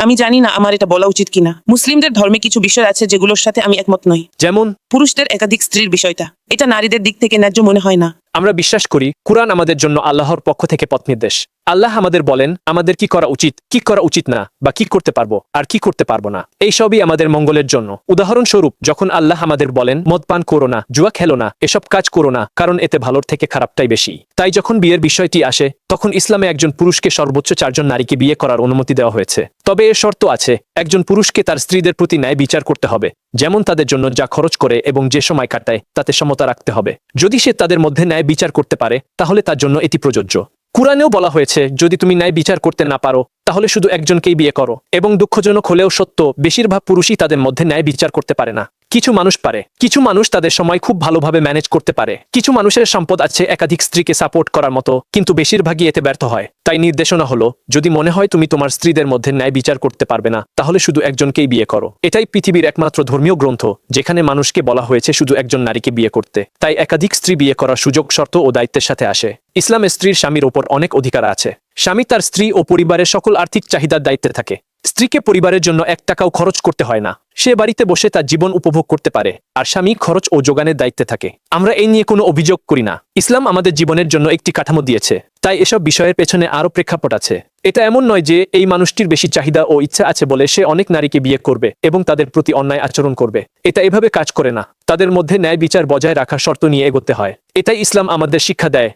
আমি জানি না আমার এটা বলা উচিত কিনা। মুসলিমদের ধর্মে কিছু বিষয় আছে যেগুলোর সাথে আমি একমত নই। যেমন পুরুষদের একাধিক স্ত্রীর বিষয়টা, এটা নারীদের দিক থেকে ন্যায্য মনে হয় না। আমরা বিশ্বাস করি কুরআন আমাদের জন্য আল্লাহর পক্ষ থেকে পথ নির্দেশ। আল্লাহ আমাদের বলেন আমাদের কি করা উচিত, কি করা উচিত না, বা কি করতে পারবো আর কি করতে পারবো না। এই সবই আমাদের মঙ্গলের জন্য। উদাহরণস্বরূপ, যখন আল্লাহ আমাদের বলেন মদ পান করো না, জুয়া খেলো না, এসব কাজ করো না, কারণ এতে ভালোর থেকে খারাপটাই বেশি। তাই যখন বিয়ের বিষয়টি আসে, তখন ইসলামে একজন পুরুষকে সর্বোচ্চ 4 জন নারীকে বিয়ে করার অনুমতি দেওয়া হয়েছে। তবে এর শর্ত আছে, একজন পুরুষকে তার স্ত্রীদের প্রতি ন্যায় বিচার করতে হবে, যেমন তাদের জন্য যা খরচ করে এবং যে সময় কাটায় তাতে সমতা রাখতে হবে। যদি সে তাদের মধ্যে ন্যায় বিচার করতে পারে, তাহলে তার জন্য এটি প্রযোজ্য। কুরআনেও বলা হয়েছে, যদি তুমি ন্যায় বিচার করতে না পারো, তাহলে শুধু একজনকেই বিয়ে করো। এবং দুঃখজনক হলেও সত্য, বেশিরভাগ পুরুষই তাদের মধ্যে ন্যায় বিচার করতে পারে না। কিছু মানুষ পারে, কিছু মানুষ তাদের সময় খুব ভালোভাবে ম্যানেজ করতে পারে, কিছু মানুষের সম্পদ আছে একাধিক স্ত্রীকে সাপোর্ট করার মতো, কিন্তু বেশিরভাগই এতে ব্যর্থ হয়। তাই নির্দেশনা হলো, যদি মনে হয় তুমি তোমার স্ত্রীদের মধ্যে ন্যায় বিচার করতে পারবে না, তাহলে শুধু একজনকেই বিয়ে করো। এটাই পৃথিবীর একমাত্র ধর্মীয় গ্রন্থ যেখানে মানুষকে বলা হয়েছে শুধু একজন নারীকে বিয়ে করতে। তাই একাধিক স্ত্রী বিয়ে করার সুযোগ, শর্ত ও দায়িত্বের সাথে আসে। ইসলামে স্ত্রীর স্বামীর ওপর অনেক অধিকার আছে। স্বামী তার স্ত্রী ও পরিবারের সকল আর্থিক চাহিদার দায়িত্বে থাকে। স্ত্রীকে পরিবারের জন্য 1 টাকাও খরচ করতে হয় না। সে বাড়িতে বসে তার জীবন উপভোগ করতে পারে, আর স্বামী খরচ ও যোগানের দায়িত্বে থাকে। আমরা এই নিয়ে কোনো অভিযোগ করি না। ইসলাম আমাদের জীবনের জন্য একটি কাঠামো দিয়েছে, তাই এসব বিষয়ের পেছনে আরও প্রেক্ষাপট আছে। এটা এমন নয় যে এই মানুষটির বেশি চাহিদা ও ইচ্ছা আছে বলে সে অনেক নারীকে বিয়ে করবে এবং তাদের প্রতি অন্যায় আচরণ করবে। এটা এভাবে কাজ করে না। তাদের মধ্যে ন্যায় বিচার বজায় রাখার শর্ত নিয়ে এগোতে হয়। এটাই ইসলাম আমাদের শিক্ষা দেয়।